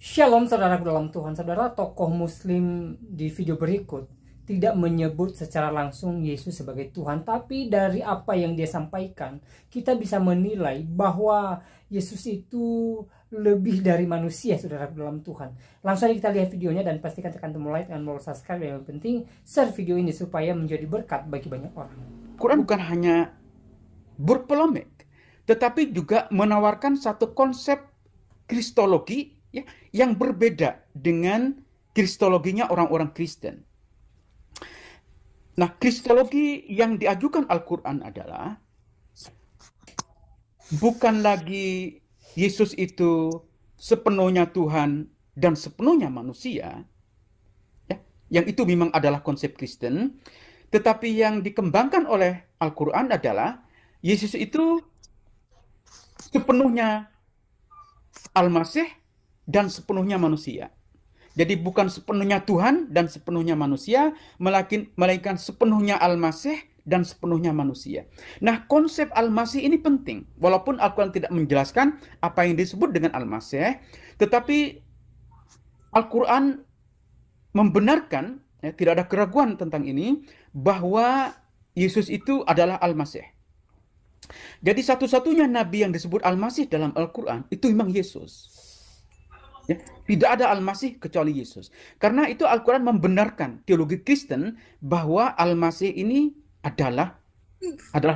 Shalom saudaraku dalam Tuhan. Saudara, tokoh muslim di video berikut tidak menyebut secara langsung Yesus sebagai Tuhan, tapi dari apa yang dia sampaikan kita bisa menilai bahwa Yesus itu lebih dari manusia, saudaraku dalam Tuhan. Langsung aja kita lihat videonya dan pastikan tekan tombol like dan tombol subscribe, dan yang penting share video ini supaya menjadi berkat bagi banyak orang. Quran bukan hanya berpolemik, tetapi juga menawarkan satu konsep kristologi ya, yang berbeda dengan kristologinya orang-orang Kristen. Nah, kristologi yang diajukan Al-Quran adalah bukan lagi Yesus itu sepenuhnya Tuhan dan sepenuhnya manusia, ya, yang itu memang adalah konsep Kristen, tetapi yang dikembangkan oleh Al-Quran adalah Yesus itu sepenuhnya Al-Masih dan sepenuhnya manusia. Jadi bukan sepenuhnya Tuhan dan sepenuhnya manusia, melainkan sepenuhnya Al-Masih dan sepenuhnya manusia. Nah, konsep Al-Masih ini penting. Walaupun Al-Quran tidak menjelaskan apa yang disebut dengan Al-Masih, tetapi Al-Quran membenarkan, ya, tidak ada keraguan tentang ini, bahwa Yesus itu adalah Al-Masih. Jadi satu-satunya nabi yang disebut Al-Masih dalam Al-Quran itu memang Yesus. Ya, tidak ada Al-Masih kecuali Yesus. Karena itu Al-Quran membenarkan teologi Kristen bahwa Al-Masih ini adalah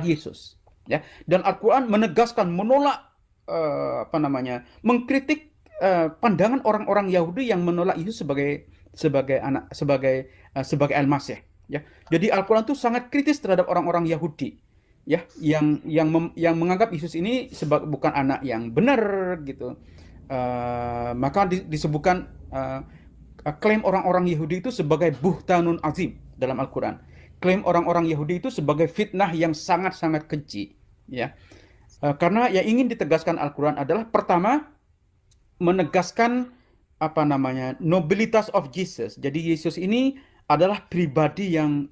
Yesus. Ya, dan Al-Quran menegaskan, menolak mengkritik pandangan orang-orang Yahudi yang menolak Yesus sebagai Al-Masih. Ya, jadi Al-Quran itu sangat kritis terhadap orang-orang Yahudi, ya, yang menganggap Yesus ini bukan anak yang benar gitu. Maka disebutkan klaim orang-orang Yahudi itu sebagai buhtanun azim dalam Al-Quran. Klaim orang-orang Yahudi itu sebagai fitnah yang sangat-sangat keji. Ya. Karena yang ingin ditegaskan Al-Quran adalah pertama menegaskan nobilitas of Jesus. Jadi Yesus ini adalah pribadi yang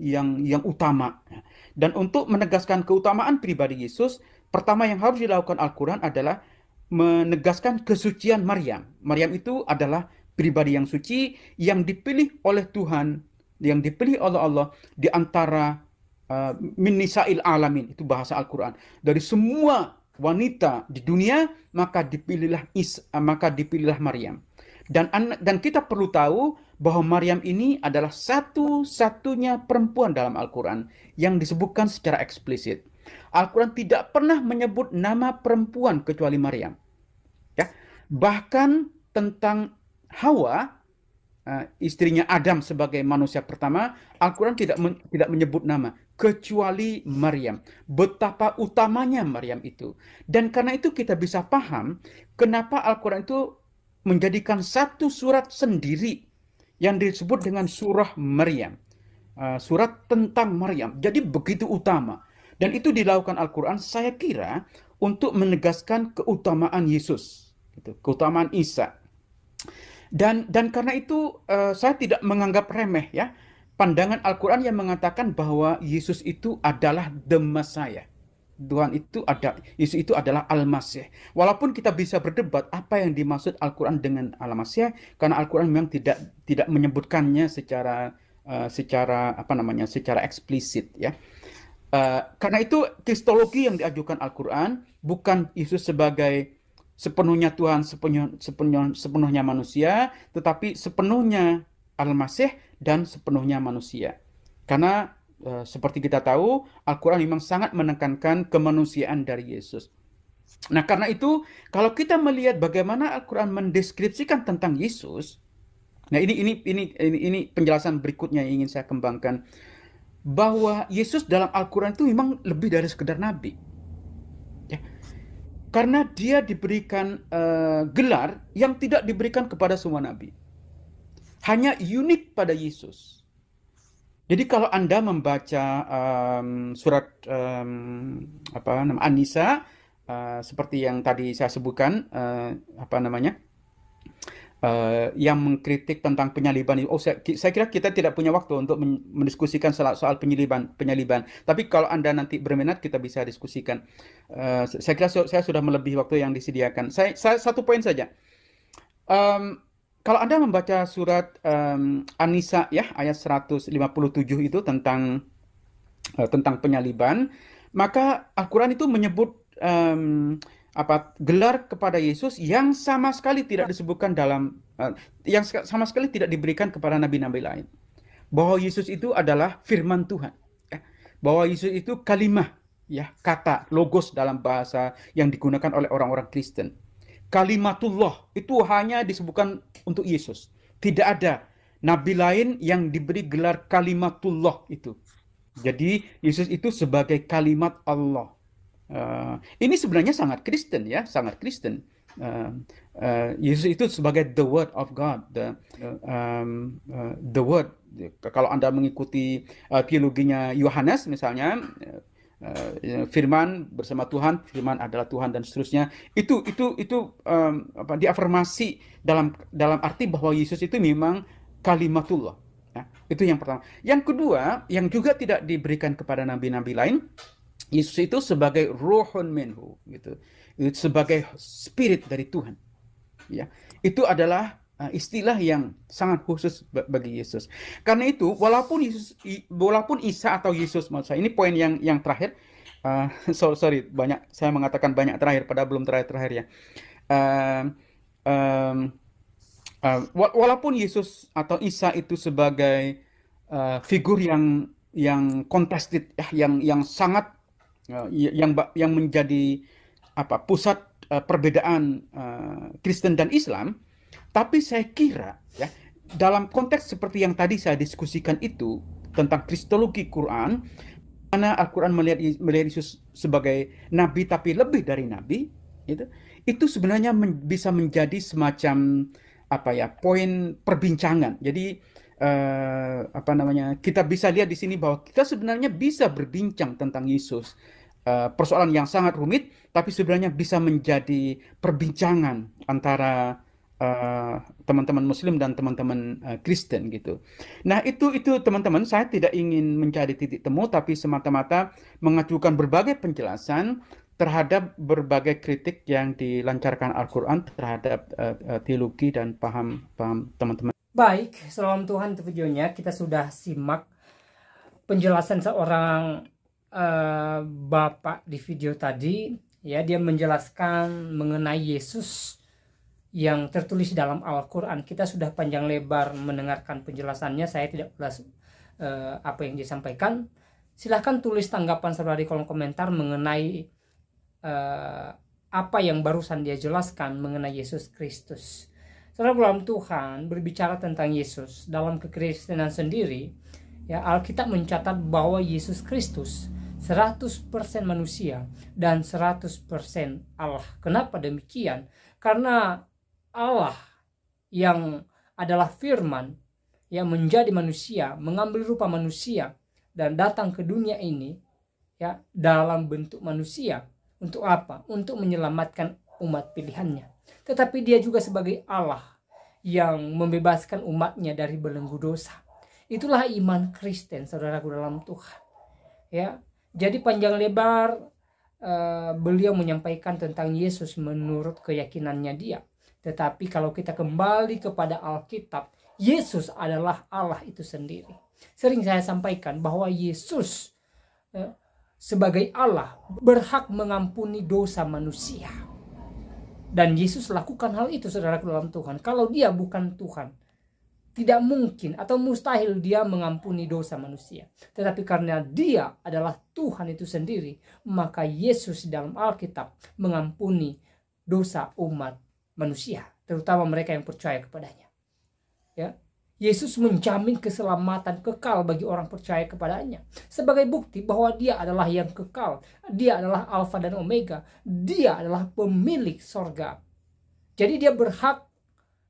utama. Dan untuk menegaskan keutamaan pribadi Yesus, pertama yang harus dilakukan Al-Quran adalah menegaskan kesucian Maryam. Maryam itu adalah pribadi yang suci, yang dipilih oleh Tuhan, yang dipilih oleh Allah di antara min nisa'il alamin, itu bahasa Al-Quran. Dari semua wanita di dunia, maka dipilihlah Maryam. Dan kita perlu tahu bahwa Maryam ini adalah satu-satunya perempuan dalam Al-Quran yang disebutkan secara eksplisit. Al-Quran tidak pernah menyebut nama perempuan kecuali Maryam. Ya. Bahkan tentang Hawa, istrinya Adam sebagai manusia pertama, Al-Quran tidak menyebut nama kecuali Maryam. Betapa utamanya Maryam itu. Dan karena itu kita bisa paham kenapa Al-Quran itu menjadikan satu surat sendiri yang disebut dengan surah Maryam. Surat tentang Maryam. Jadi begitu utama. Dan itu dilakukan Al-Quran, saya kira, untuk menegaskan keutamaan Yesus, gitu, keutamaan Isa. Dan karena itu saya tidak menganggap remeh, ya, pandangan Al-Quran yang mengatakan bahwa Yesus itu adalah the Messiah. Yesus itu adalah Al-Masih. Walaupun kita bisa berdebat apa yang dimaksud Al-Quran dengan Al-Masih, karena Al-Quran memang tidak menyebutkannya secara eksplisit, ya. Karena itu kristologi yang diajukan Al-Quran bukan Yesus sebagai sepenuhnya Tuhan, sepenuhnya manusia, tetapi sepenuhnya Al-Masih dan sepenuhnya manusia. Karena seperti kita tahu, Al-Quran memang sangat menekankan kemanusiaan dari Yesus. Nah, karena itu kalau kita melihat bagaimana Al-Quran mendeskripsikan tentang Yesus, nah ini penjelasan berikutnya yang ingin saya kembangkan. Bahwa Yesus dalam Al-Quran itu memang lebih dari sekedar nabi. Ya. Karena dia diberikan gelar yang tidak diberikan kepada semua nabi. Hanya unik pada Yesus. Jadi kalau Anda membaca surat An-Nisa, seperti yang tadi saya sebutkan, yang mengkritik tentang penyaliban. Saya kira kita tidak punya waktu untuk mendiskusikan soal penyaliban. Tapi kalau Anda nanti berminat, kita bisa diskusikan. Saya kira saya sudah melebihi waktu yang disediakan. Saya satu poin saja. Kalau Anda membaca surat An-Nisa ya ayat 157 itu tentang penyaliban, maka Al-Quran itu menyebut gelar kepada Yesus yang sama sekali tidak disebutkan yang sama sekali tidak diberikan kepada nabi-nabi lain. Bahwa Yesus itu adalah firman Tuhan, ya. Bahwa Yesus itu kalimah, ya, kata logos dalam bahasa yang digunakan oleh orang-orang Kristen. Kalimatullah itu hanya disebutkan untuk Yesus. Tidak ada nabi lain yang diberi gelar kalimatullah itu. Jadi Yesus itu sebagai kalimat Allah. Ini sebenarnya sangat Kristen, ya, sangat Kristen. Yesus itu sebagai the Word of God, the Word. Kalau Anda mengikuti teologinya Yohanes misalnya, firman bersama Tuhan, firman adalah Tuhan dan seterusnya. Itu diafirmasi dalam arti bahwa Yesus itu memang kalimatullah. Ya, itu yang pertama. Yang kedua, yang juga tidak diberikan kepada nabi-nabi lain, Yesus itu sebagai ruhun minhu, gitu. Itu sebagai spirit dari Tuhan. Ya, itu adalah istilah yang sangat khusus bagi Yesus. Karena itu, walaupun Isa atau Yesus, maksud saya, ini poin yang terakhir. Sorry, saya mengatakan banyak terakhir, padahal belum terakhir ya. Walaupun Yesus atau Isa itu sebagai figur yang contested, ya, yang sangat yang menjadi pusat perbedaan Kristen dan Islam. Tapi saya kira, ya, dalam konteks seperti yang tadi saya diskusikan itu tentang kristologi Quran, mana Al-Quran melihat Yesus sebagai nabi tapi lebih dari nabi, itu sebenarnya bisa menjadi semacam poin perbincangan. Jadi kita bisa lihat di sini bahwa kita sebenarnya bisa berbincang tentang Yesus. Persoalan yang sangat rumit, tapi sebenarnya bisa menjadi perbincangan antara teman-teman Muslim dan teman-teman Kristen gitu. Nah, itu teman-teman, saya tidak ingin mencari titik temu, tapi semata-mata mengajukan berbagai penjelasan terhadap berbagai kritik yang dilancarkan Al-Quran terhadap teologi dan paham teman-teman. Baik, salam Tuhan untuk videonya. Kita sudah simak penjelasan seorang bapak di video tadi. Ya, dia menjelaskan mengenai Yesus yang tertulis dalam Al-Quran. Kita sudah panjang lebar mendengarkan penjelasannya. Saya tidak ulas apa yang disampaikan. Silahkan tulis tanggapan saudara di kolom komentar mengenai apa yang barusan dia jelaskan mengenai Yesus Kristus. Saudara dalam Tuhan berbicara tentang Yesus dalam kekristenan sendiri, ya, Alkitab mencatat bahwa Yesus Kristus 100% manusia dan 100% Allah. Kenapa demikian? Karena Allah yang adalah firman yang menjadi manusia, mengambil rupa manusia dan datang ke dunia ini, ya, dalam bentuk manusia. Untuk apa? Untuk menyelamatkan umat pilihannya. Tetapi dia juga sebagai Allah yang membebaskan umatnya dari belenggu dosa. Itulah iman Kristen, saudaraku dalam Tuhan. Ya, jadi panjang lebar beliau menyampaikan tentang Yesus menurut keyakinannya dia. Tetapi kalau kita kembali kepada Alkitab, Yesus adalah Allah itu sendiri. Sering saya sampaikan bahwa Yesus sebagai Allah berhak mengampuni dosa manusia. Dan Yesus lakukan hal itu, saudaraku dalam Tuhan. Kalau dia bukan Tuhan, tidak mungkin atau mustahil dia mengampuni dosa manusia. Tetapi karena dia adalah Tuhan itu sendiri, maka Yesus dalam Alkitab mengampuni dosa umat manusia, terutama mereka yang percaya kepadanya. Ya, Yesus menjamin keselamatan kekal bagi orang percaya kepadanya. Sebagai bukti bahwa dia adalah yang kekal. Dia adalah Alfa dan Omega. Dia adalah pemilik sorga. Jadi dia berhak,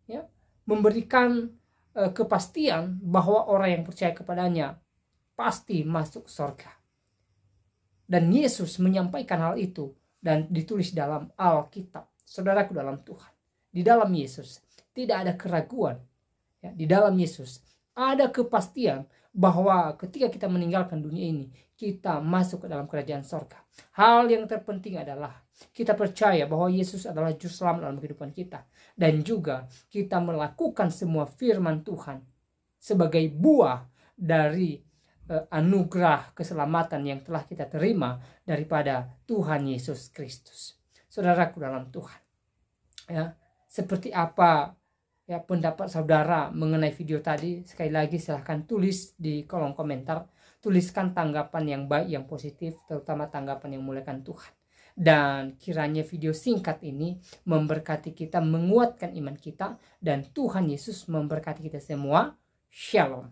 ya, memberikan kepastian bahwa orang yang percaya kepadanya pasti masuk sorga. Dan Yesus menyampaikan hal itu dan ditulis dalam Alkitab. Saudaraku dalam Tuhan, di dalam Yesus tidak ada keraguan. Ya, di dalam Yesus ada kepastian bahwa ketika kita meninggalkan dunia ini, kita masuk ke dalam kerajaan sorga. Hal yang terpenting adalah kita percaya bahwa Yesus adalah juru selamat dalam kehidupan kita. Dan juga kita melakukan semua firman Tuhan sebagai buah dari anugerah keselamatan yang telah kita terima daripada Tuhan Yesus Kristus. Saudaraku dalam Tuhan, ya, seperti apa ya pendapat saudara mengenai video tadi? Sekali lagi silahkan tulis di kolom komentar. Tuliskan tanggapan yang baik, yang positif, terutama tanggapan yang memuliakan Tuhan. Dan kiranya video singkat ini memberkati kita, menguatkan iman kita, dan Tuhan Yesus memberkati kita semua. Shalom.